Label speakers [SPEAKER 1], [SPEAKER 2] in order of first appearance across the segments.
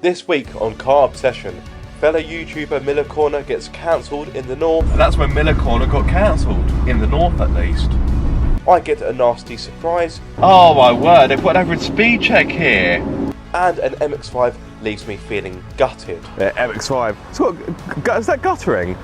[SPEAKER 1] This week on Car Obsession, fellow YouTuber Miller Corner gets cancelled in the north.
[SPEAKER 2] And that's when Miller Corner got cancelled, in the north at least.
[SPEAKER 1] I get a nasty surprise.
[SPEAKER 2] Oh my word, they've got an average speed check here.
[SPEAKER 1] And an MX-5 leaves me feeling gutted.
[SPEAKER 2] Yeah, MX-5. Is that guttering?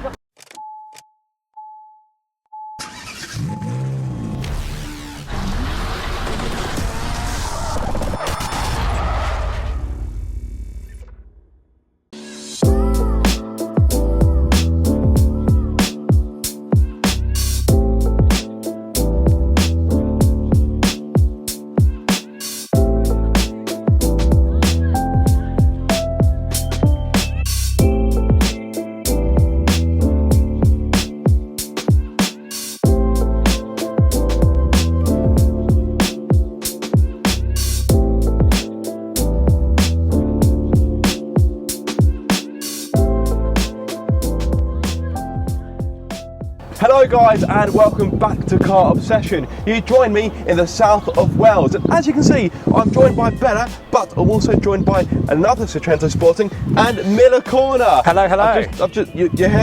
[SPEAKER 1] Hello guys and welcome back to Car Obsession. You join me in the south of Wales, and as you can see I'm joined by Bella, but I'm also joined by another Seicento Sporting and Miller Corner.
[SPEAKER 3] Hello, hello.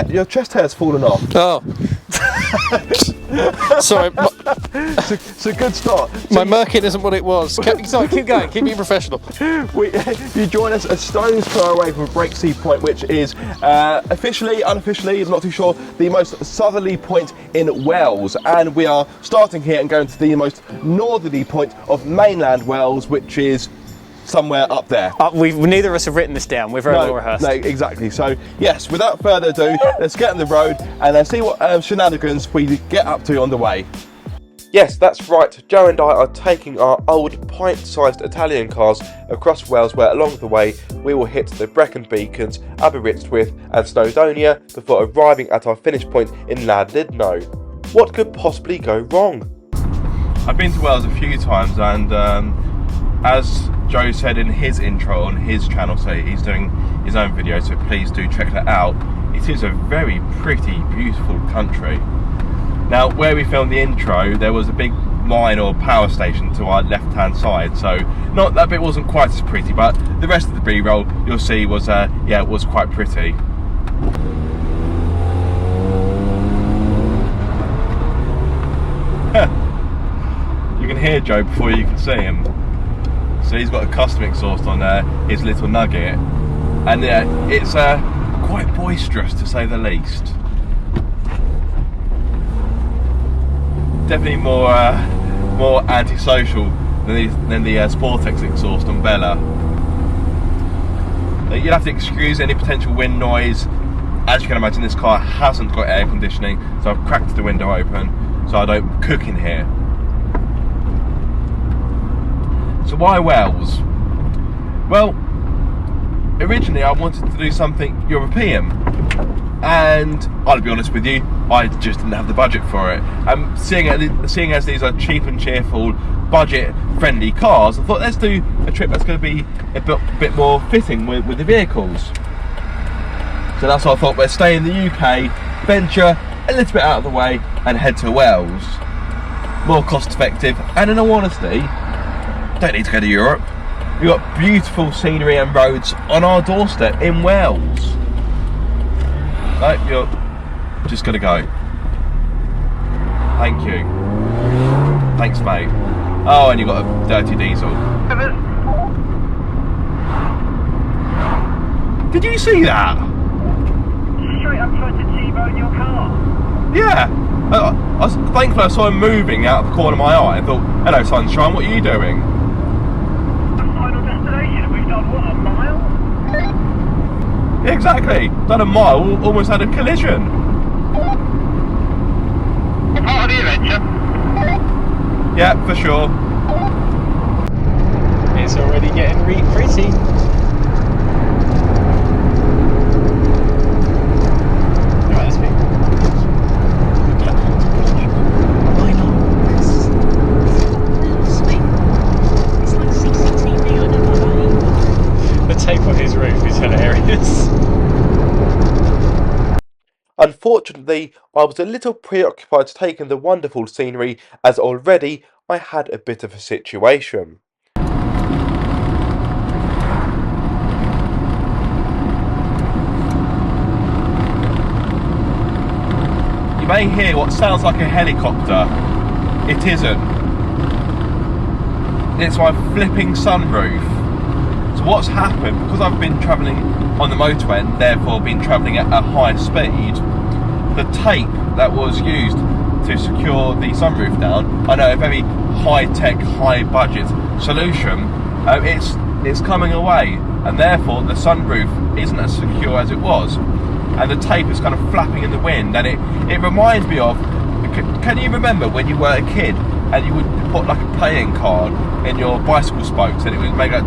[SPEAKER 1] Your chest hair's fallen off.
[SPEAKER 3] Oh. Sorry.
[SPEAKER 1] It's a good start.
[SPEAKER 3] My merkin isn't what it was. Sorry, keep going, keep being professional.
[SPEAKER 1] You join us a stone's throw away from Breaksea Point, which is officially, unofficially, I'm not too sure, the most southerly point in Wales. And we are starting here and going to the most northerly point of mainland Wales, which is somewhere up there.
[SPEAKER 3] Neither of us have written this down. We're very well rehearsed.
[SPEAKER 1] No, exactly. So, yes, without further ado, let's get on the road and then see what shenanigans we get up to on the way. Yes, that's right. Joe and I are taking our old pint-sized Italian cars across Wales, where along the way we will hit the Brecon Beacons, Aberystwyth and Snowdonia before arriving at our finish point in Llandudno. What could possibly go wrong?
[SPEAKER 2] I've been to Wales a few times, and as Joe said in his intro on his channel, so he's doing his own video, so please do check that out. It is a very pretty, beautiful country. Now, where we filmed the intro, there was a big mine or power station to our left-hand side, so that bit wasn't quite as pretty, but the rest of the B-roll you'll see was, it was quite pretty. You can hear Joe before you can see him. So he's got a custom exhaust on his little Nugget, and it's quite boisterous to say the least. Definitely more antisocial than the Sportex exhaust on Bella. You'll have to excuse any potential wind noise. As you can imagine, this car hasn't got air conditioning, so I've cracked the window open so I don't cook in here. So why Wales? Well, originally I wanted to do something European, and I'll be honest with you, I just didn't have the budget for it. And seeing as these are cheap and cheerful, budget-friendly cars, I thought let's do a trip that's going to be a bit more fitting with the vehicles. So that's why I thought we'd stay in the UK, venture a little bit out of the way, and head to Wales. More cost-effective, and in all honesty, don't need to go to Europe. We've got beautiful scenery and roads on our doorstep in Wales. No, you're just gonna go. Thank you. Thanks, mate. Oh, and you got a dirty diesel. Did you see that?
[SPEAKER 4] Straight up tried to T-bone your car.
[SPEAKER 2] Yeah. I was thankful I saw him moving out of the corner of my eye. I thought, hello, sunshine, what are you doing?
[SPEAKER 4] Final destination, we've done what, a mile?
[SPEAKER 2] Yeah, exactly. Done a mile, almost had a collision.
[SPEAKER 4] Part of the adventure.
[SPEAKER 2] Yeah, for sure.
[SPEAKER 3] It's already getting pretty. Right, that's me. Why not? It's like CCTV, I don't know. The tape on his roof is hilarious.
[SPEAKER 1] Unfortunately, I was a little preoccupied taking the wonderful scenery, as already I had a bit of a situation.
[SPEAKER 2] may hear what sounds like a helicopter. It isn't. It's my flipping sunroof. So what's happened, because I've been travelling on the motorway and therefore been travelling at a high speed, the tape that was used to secure the sunroof down, I know, a very high-tech, high-budget solution, it's coming away, and therefore the sunroof isn't as secure as it was, and the tape is kind of flapping in the wind, and it reminds me of, can you remember when you were a kid and you would put like a playing card in your bicycle spokes and it would make that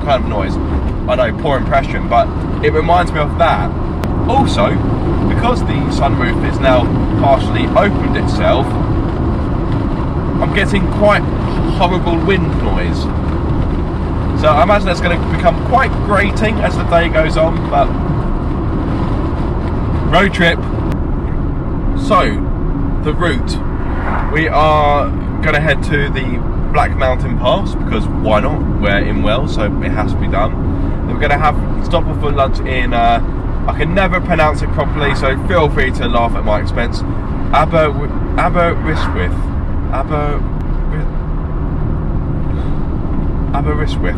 [SPEAKER 2] kind of noise? I know, poor impression, but it reminds me of that. Also, because the sunroof is now partially opened itself, I'm getting quite horrible wind noise. So I imagine it's going to become quite grating as the day goes on, but road trip. So, the route. We are going to head to the Black Mountain Pass, because why not? We're in Wales, so it has to be done. Then we're going to have stop off for lunch in, I can never pronounce it properly, so feel free to laugh at my expense, Aberystwyth. Aberystwyth.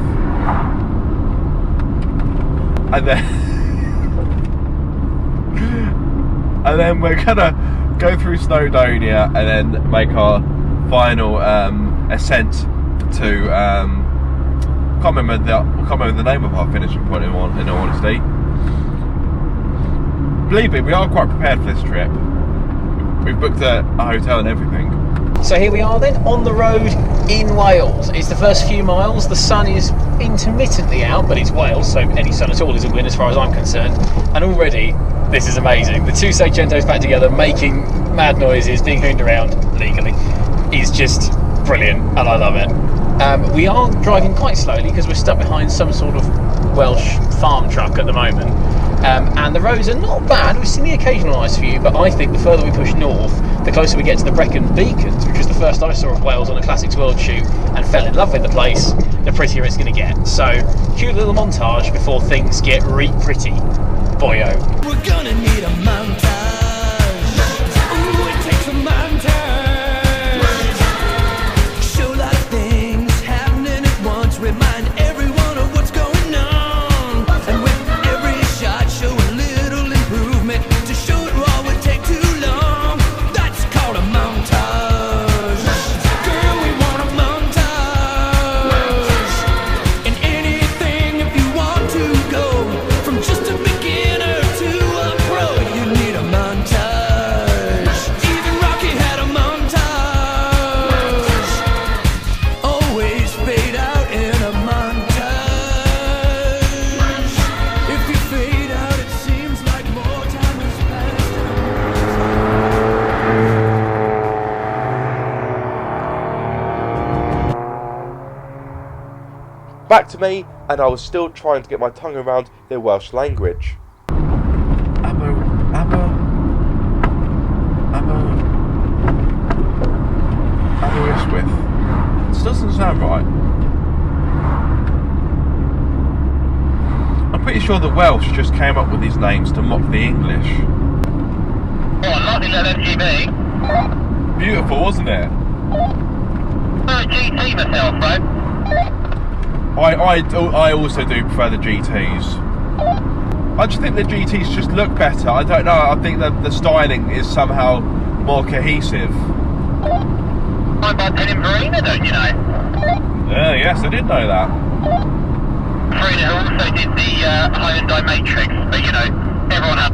[SPEAKER 2] And then we're gonna go through Snowdonia and then make our final ascent to can't remember the name of our finishing point in all honesty. Believe me, we are quite prepared for this trip. We've booked a hotel and everything.
[SPEAKER 3] So here we are then, on the road in Wales. It's the first few miles, the sun is intermittently out, but it's Wales, so any sun at all is a win as far as I'm concerned. And already, this is amazing. The two Seicentos back together, making mad noises, being hooned around legally, is just brilliant, and I love it. We are driving quite slowly because we're stuck behind some sort of Welsh farm truck at the moment. And the roads are not bad. We've seen the occasional ice view, but I think the further we push north, the closer we get to the Brecon Beacons, which was the first I saw of Wales on a Classics World shoot and fell in love with the place, the prettier it's going to get. So, cute little montage before things get pretty. Boyo.
[SPEAKER 5] We're gonna need a montage. Ooh, it takes a montage. Show a lot of things happening at once. Remind everyone of what's going on. And with every shot, show a little improvement. To show it all would take too long. That's called a montage. Girl, we want a montage. And anything if you want to go from just a beginner to a pro, you need a montage. Even Rocky had a montage. Always fade out in a montage. If you fade out, it seems like more time has passed.
[SPEAKER 1] Back to me, and I was still trying to get my tongue around the Welsh language.
[SPEAKER 2] Aberystwyth. This doesn't sound right. I'm pretty sure the Welsh just came up with these names to mock the English.
[SPEAKER 4] What, not in that MGB?
[SPEAKER 2] Beautiful, wasn't it?
[SPEAKER 4] I'm a GT myself, bro.
[SPEAKER 2] I also do prefer the GTs. I just think the GTs just look better. I don't know, I think that the styling is somehow more cohesive.
[SPEAKER 4] I'm by Farina, don't you know?
[SPEAKER 2] Yes, I did know that.
[SPEAKER 4] Farina also did the Hyundai Matrix, but you know, everyone has.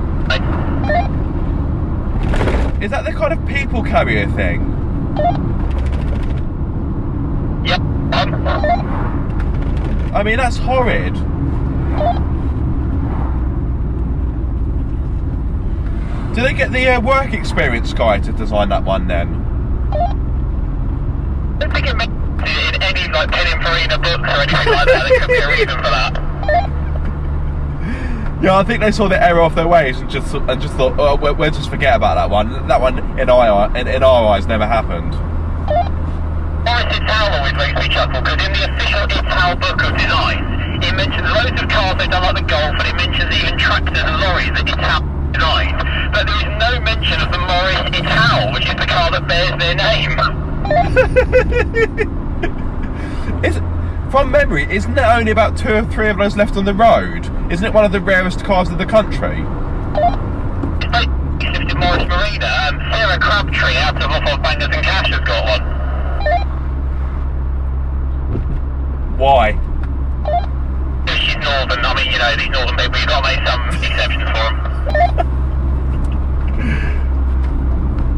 [SPEAKER 2] Is that the kind of people carrier thing?
[SPEAKER 4] Yep.
[SPEAKER 2] I mean, that's horrid. Do they get the work experience guy to design that one then?
[SPEAKER 4] I don't think it makes it in any like Farina books or anything like that. There could be a reason for that.
[SPEAKER 2] Yeah, I think they saw the error off their ways and just thought, oh, we'll just forget about that one. That one in our eyes never happened.
[SPEAKER 4] Boris Ital always makes me chuckle because in the official Ital book of design, it mentions loads of cars they've done like the Golf, and it mentions even tractors and lorries that Ital Right, but there is no mention of the Morris Ital, which is the car that bears their name.
[SPEAKER 2] From memory, isn't there only about 2 or 3 of those left on the road? Isn't it one of the rarest cars in the country?
[SPEAKER 4] It's Morris Marina. Sarah Crabtree out of Bangers and Cash has got one.
[SPEAKER 2] Why?
[SPEAKER 4] She's northern. I mean, you know, these northern people, you've got to make some exceptions for them.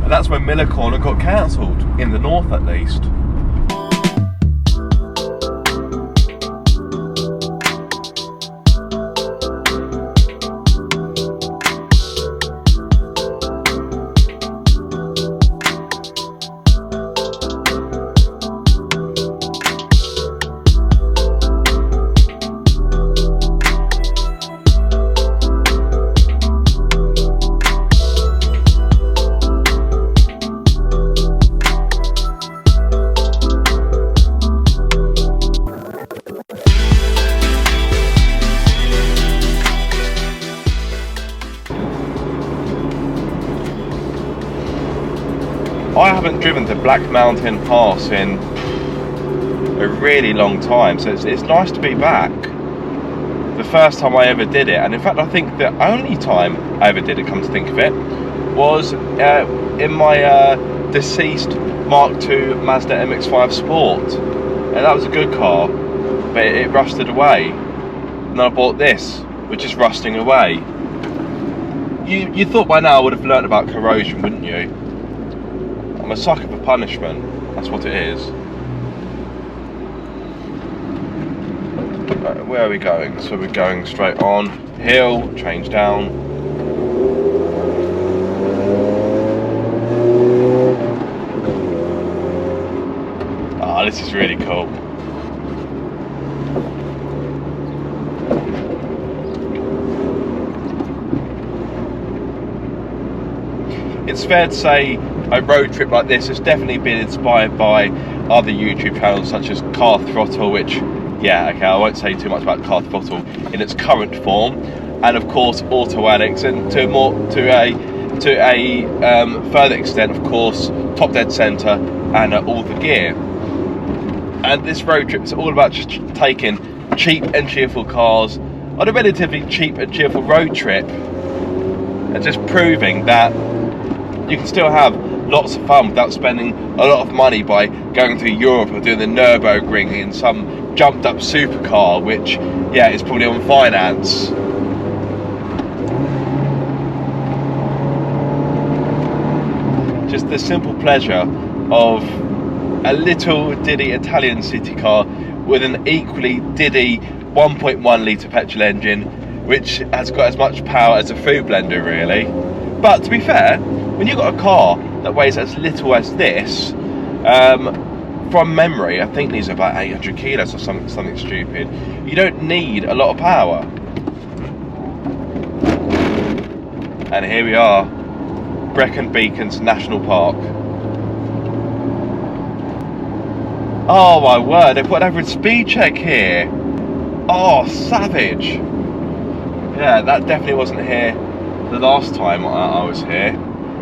[SPEAKER 2] And that's when Miller Corner got cancelled, in the north at least. I haven't driven to Black Mountain Pass in a really long time, so it's nice to be back. The first time I ever did it, and in fact I think the only time I ever did it, come to think of it, was in my deceased Mark II Mazda MX-5 Sport. And that was a good car, but it rusted away. And then I bought this, which is rusting away. You thought by now I would have learnt about corrosion, wouldn't you? I'm a sucker for punishment, that's what it is. Right, where are we going? So we're going straight on, hill, change down. Ah, this is really cool. It's fair to say a road trip like this has definitely been inspired by other YouTube channels such as Car Throttle, which, yeah, okay, I won't say too much about Car Throttle in its current form, and of course Auto Addicts, and to a further extent, of course, Top Dead Centre and All the Gear. And this road trip is all about just taking cheap and cheerful cars on a relatively cheap and cheerful road trip, and just proving that you can still have lots of fun without spending a lot of money by going to Europe or doing the Nürburgring in some jumped up supercar, which, yeah, is probably on finance. Just the simple pleasure of a little diddy Italian city car with an equally diddy 1.1 litre petrol engine, which has got as much power as a food blender, really. But to be fair, when you've got a car that weighs as little as this, from memory, I think these are about 800 kilos or something stupid, you don't need a lot of power. And here we are, Brecon Beacons National Park. Oh my word, they put an average speed check here. Oh, savage. Yeah, that definitely wasn't here the last time I was here.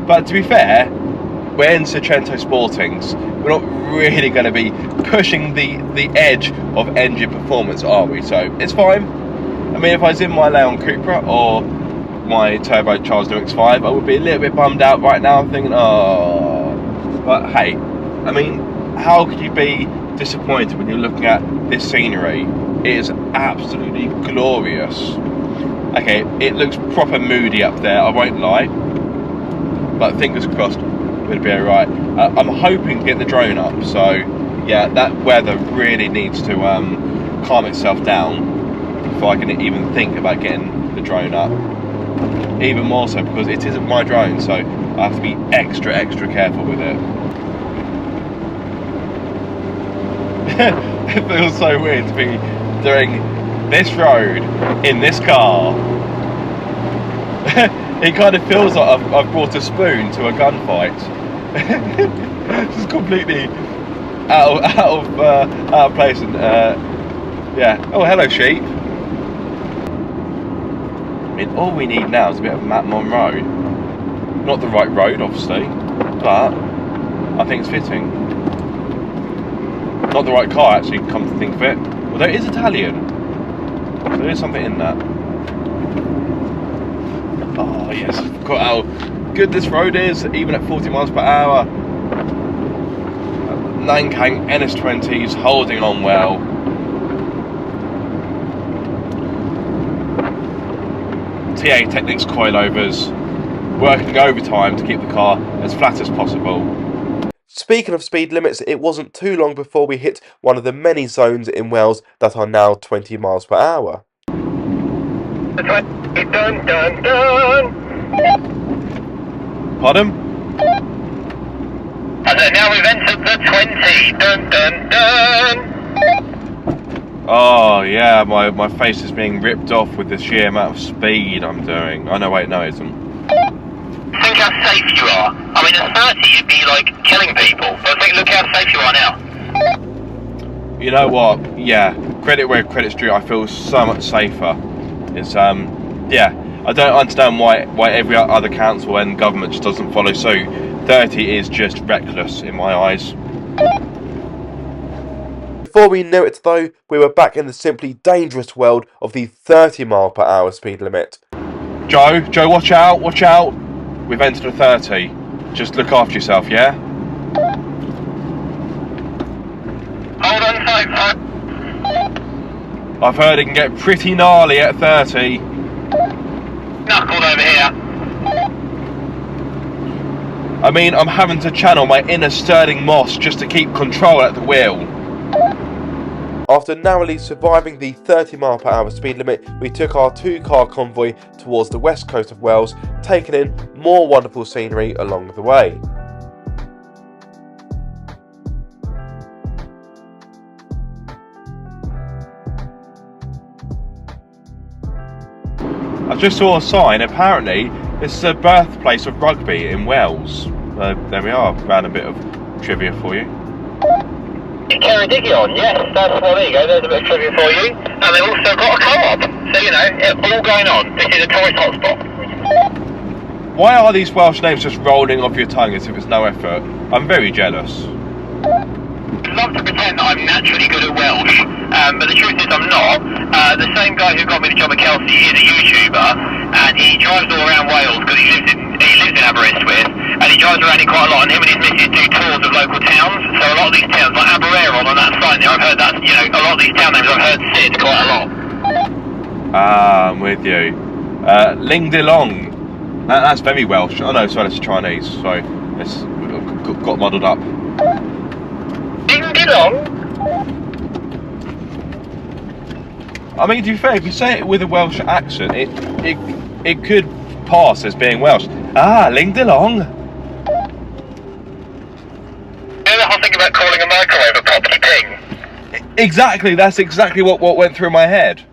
[SPEAKER 2] But to be fair, we're in Seicento Sportings. We're not really going to be pushing the edge of engine performance, are we? So it's fine. I mean, if I was in my Leon Cupra or my turbocharged MX-5, I would be a little bit bummed out right now, thinking, oh. But hey, I mean, how could you be disappointed when you're looking at this scenery? It is absolutely glorious. Okay, it looks proper moody up there, I won't lie. But fingers crossed, it'll be alright. I'm hoping to get the drone up, so yeah, that weather really needs to calm itself down before I can even think about getting the drone up. Even more so because it isn't my drone, so I have to be extra careful with it. It feels so weird to be doing this road in this car. It kind of feels like I've brought a spoon to a gunfight. Just completely out of place. And yeah. Oh, hello, sheep. mean, all we need now is a bit of Matt Monroe. Not the right road, obviously, but I think it's fitting. Not the right car, actually, come to think of it. Although it is Italian, so there is something in that. Oh yes, look at how good this road is, even at 40 miles per hour. Nankang NS20s holding on well. TA Technics coilovers working overtime to keep the car as flat as possible.
[SPEAKER 1] Speaking of speed limits, it wasn't too long before we hit one of the many zones in Wales that are now 20 miles per hour.
[SPEAKER 4] Dun, dun, dun.
[SPEAKER 2] Pardon?
[SPEAKER 4] And then now we've entered the 20. Dun, dun, dun.
[SPEAKER 2] Oh yeah, my face is being ripped off with the sheer amount of speed I'm doing. Oh no, wait, no it isn't.
[SPEAKER 4] Think how safe you are. I mean, at 30 you'd be like killing people, but think, look how safe you are now.
[SPEAKER 2] You know what? Yeah, credit where credit's due. I feel so much safer. It's yeah. I don't understand why every other council and government just doesn't follow suit. 30 is just reckless in my eyes.
[SPEAKER 1] Before we knew it though, we were back in the simply dangerous world of the 30 mile per hour speed limit.
[SPEAKER 2] Joe, watch out, watch out. We've entered a 30. Just look after yourself, yeah?
[SPEAKER 4] Hold on tight, folks.
[SPEAKER 2] I've heard it can get pretty gnarly at 30.
[SPEAKER 4] Knuckled over here.
[SPEAKER 2] I mean, I'm having to channel my inner Sterling Moss just to keep control at the wheel.
[SPEAKER 1] After narrowly surviving the 30 mile per hour speed limit, we took our 2-car convoy towards the west coast of Wales, taking in more wonderful scenery along the way.
[SPEAKER 2] I just saw a sign, apparently this is the birthplace of rugby in Wales. There we are, ran a bit of trivia for you.
[SPEAKER 4] Ceredigion, yes, that's, well there you go, there's a bit of trivia for you. And they've also got a co-op, so you know, it's all going on. This is a tourist hotspot.
[SPEAKER 2] Why are these Welsh names just rolling off your tongue as if it's no effort? I'm very jealous.
[SPEAKER 4] I'd love to pretend that I'm naturally good at Welsh, but the truth is I'm not. The same guy who got me the job at Kelsey is a YouTuber, and he drives all around Wales because he lives in Aberystwyth, and he drives around it quite a lot, and him and his missus do tours of local towns, so a lot of these towns, like Aberystwyth on that side there, I've heard that, you know, a lot of these town names I've heard said quite a lot.
[SPEAKER 2] Ah, I'm with you. Ling De Long. That's very Welsh. Oh no, sorry, that's Chinese, sorry. It's got muddled up.
[SPEAKER 4] Ding dong.
[SPEAKER 2] I mean, to be fair, if you say it with a Welsh accent, it could pass as being Welsh. Ah, Ling De Long.
[SPEAKER 4] You know the whole thing about calling a microwave a property ping?
[SPEAKER 2] Exactly, that's exactly what went through my head.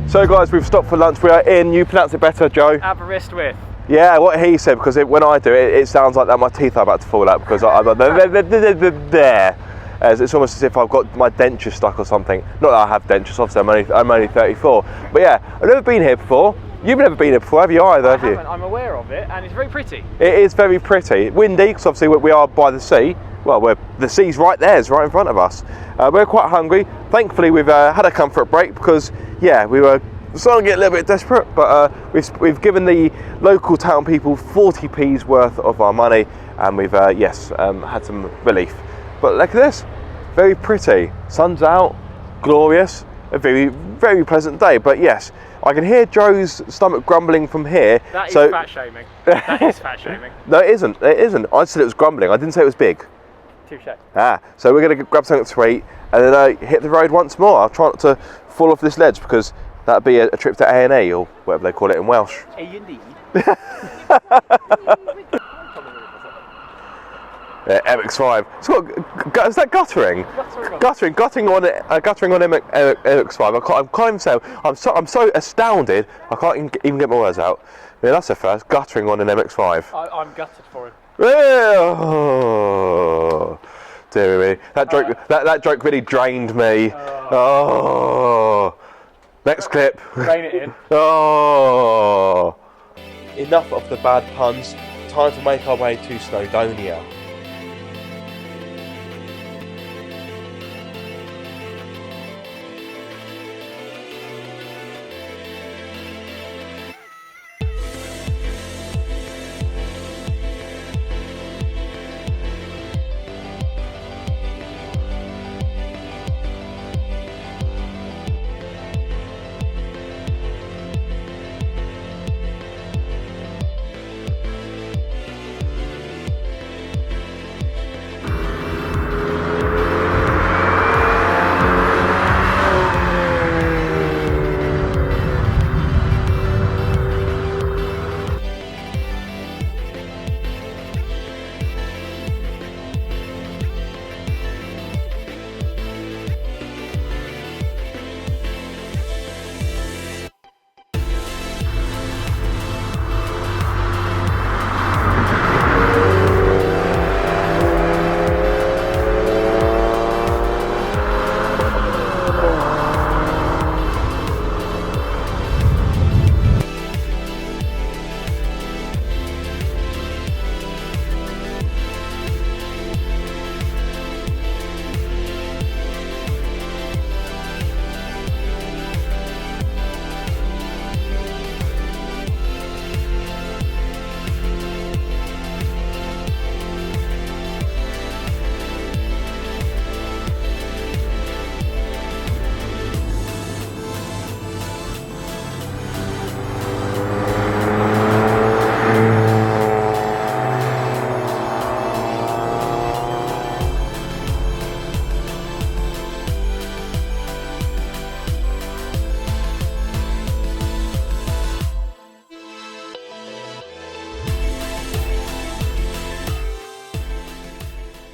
[SPEAKER 1] So guys, we've stopped for lunch. We are in, you pronounce it better, Joe?
[SPEAKER 3] Aberystwyth.
[SPEAKER 1] Yeah, what he said, because when I do it, it sounds like that my teeth are about to fall out because I'm there. As it's almost as if I've got my denture stuck or something. Not that I have dentures, obviously I'm only 34. But yeah, I've never been here before. You've never been here before, have you either, have you?
[SPEAKER 3] I'm aware of it, and it's very pretty.
[SPEAKER 1] It is very pretty. Windy, because obviously we are by the sea. Well, the sea's right there, it's right in front of us. We're quite hungry. Thankfully, we've had a comfort break because, yeah, we were starting to get a little bit desperate, but we've given the local town people 40p's worth of our money, and we've, had some relief. But look at this, very pretty. Sun's out, glorious, a very, very pleasant day. But yes, I can hear Joe's stomach grumbling from here.
[SPEAKER 3] That is fat shaming. That is fat shaming.
[SPEAKER 1] No, it isn't. It isn't. I said it was grumbling. I didn't say it was big.
[SPEAKER 3] Touche.
[SPEAKER 1] So we're going to grab something to eat and then hit the road once more. I'll try not to fall off this ledge because that'd be a trip to A&E or whatever they call it in Welsh.
[SPEAKER 3] A&E.
[SPEAKER 1] Yeah, MX5. Is that guttering? Guttering on MX5. I can't even say. I'm so astounded. I can't even get my words out. Yeah, that's the first guttering on an MX5.
[SPEAKER 3] I'm gutted for him.
[SPEAKER 1] Oh, dear me. That joke really drained me. Oh. Next clip.
[SPEAKER 3] Rein it in.
[SPEAKER 1] Oh. Enough of the bad puns. Time to make our way to Snowdonia.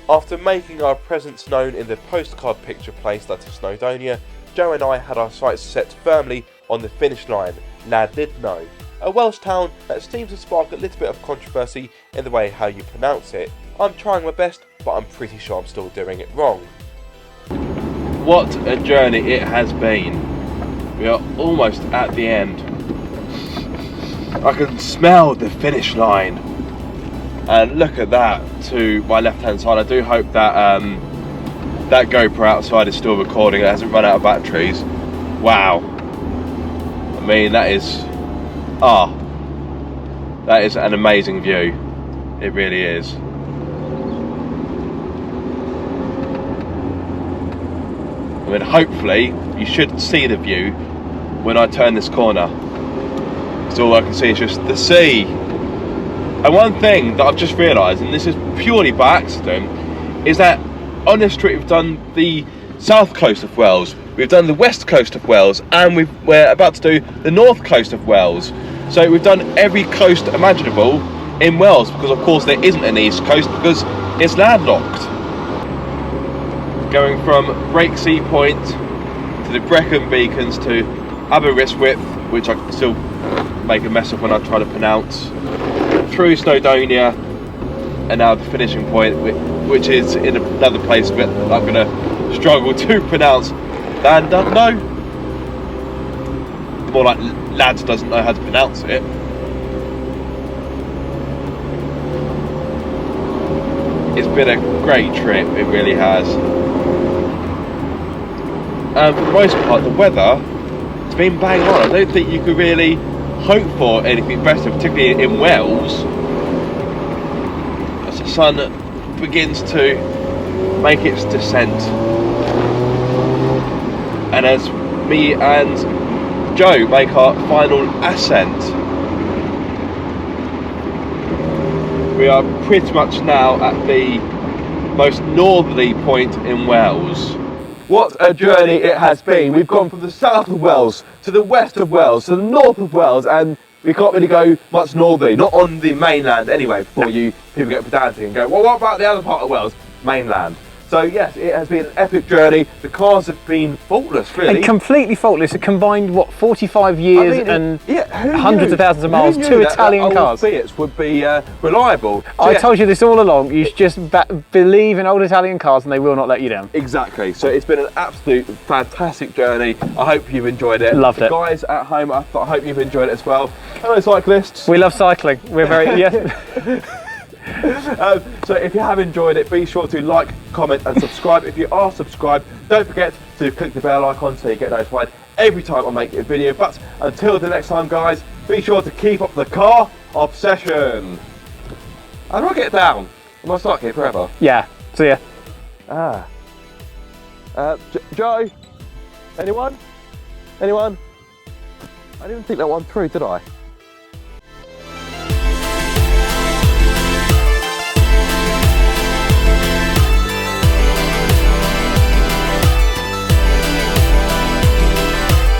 [SPEAKER 1] After making our presence known in the postcard picture place that is Snowdonia, Joe and I had our sights set firmly on the finish line, Nad Did Know, a Welsh town that seems to spark a little bit of controversy in the way how you pronounce it. I'm trying my best, but I'm pretty sure I'm still doing it wrong.
[SPEAKER 2] What a journey it has been. We are almost at the end. I can smell the finish line. And look at that to my left hand side. I do hope that that GoPro outside is still recording. It hasn't run out of batteries. Wow. I mean, that is an amazing view. It really is. I mean, hopefully you should see the view when I turn this corner. Because all I can see is just the sea. And one thing that I've just realised, and this is purely by accident, is that on this trip we've done the south coast of Wales, we've done the west coast of Wales, and we're about to do the north coast of Wales. So we've done every coast imaginable in Wales, because of course there isn't an east coast because it's landlocked. Going from Breaksea Point to the Brecon Beacons to Aberystwyth, which I can still make a mess of when I try to pronounce, through Snowdonia, and now the finishing point, which is in another place that I'm going to struggle to pronounce. Dan doesn't know. More like lads doesn't know how to pronounce it. It's been a great trip, it really has. And for the most part, the weather has been bang on. I don't think you could really hope for anything better, particularly in Wales, as the sun begins to make its descent, and as me and Joe make our final ascent. We are pretty much now at the most northerly point in Wales.
[SPEAKER 1] What a journey it has been. We've gone from the south of Wales to the west of Wales to the north of Wales, and we can't really go much northerly, not on the mainland anyway, before people get pedantic and go, well, what about the other part of Wales? Mainland. So yes, it has been an epic journey. The cars have been faultless, really.
[SPEAKER 3] And completely faultless. It combined, what, 45 years and hundreds of thousands of miles, two Italian cars.
[SPEAKER 1] Fiats would be reliable. So
[SPEAKER 3] I told you this all along. You should just believe in old Italian cars and they will not let you down.
[SPEAKER 1] Exactly. So it's been an absolute fantastic journey. I hope you've enjoyed it.
[SPEAKER 3] Loved it.
[SPEAKER 1] Guys at home, I hope you've enjoyed it as well. Hello, cyclists.
[SPEAKER 3] We love cycling. We're very, yes.
[SPEAKER 1] So if you have enjoyed it, be sure to like, comment and subscribe. If you are subscribed, don't forget to click the bell icon so you get notified every time I make a video. But until the next time, guys, be sure to keep up the car obsession. How do I get down? Am I stuck here forever?
[SPEAKER 3] Yeah, see ya.
[SPEAKER 1] Joe? Anyone? I didn't think that one through, did I?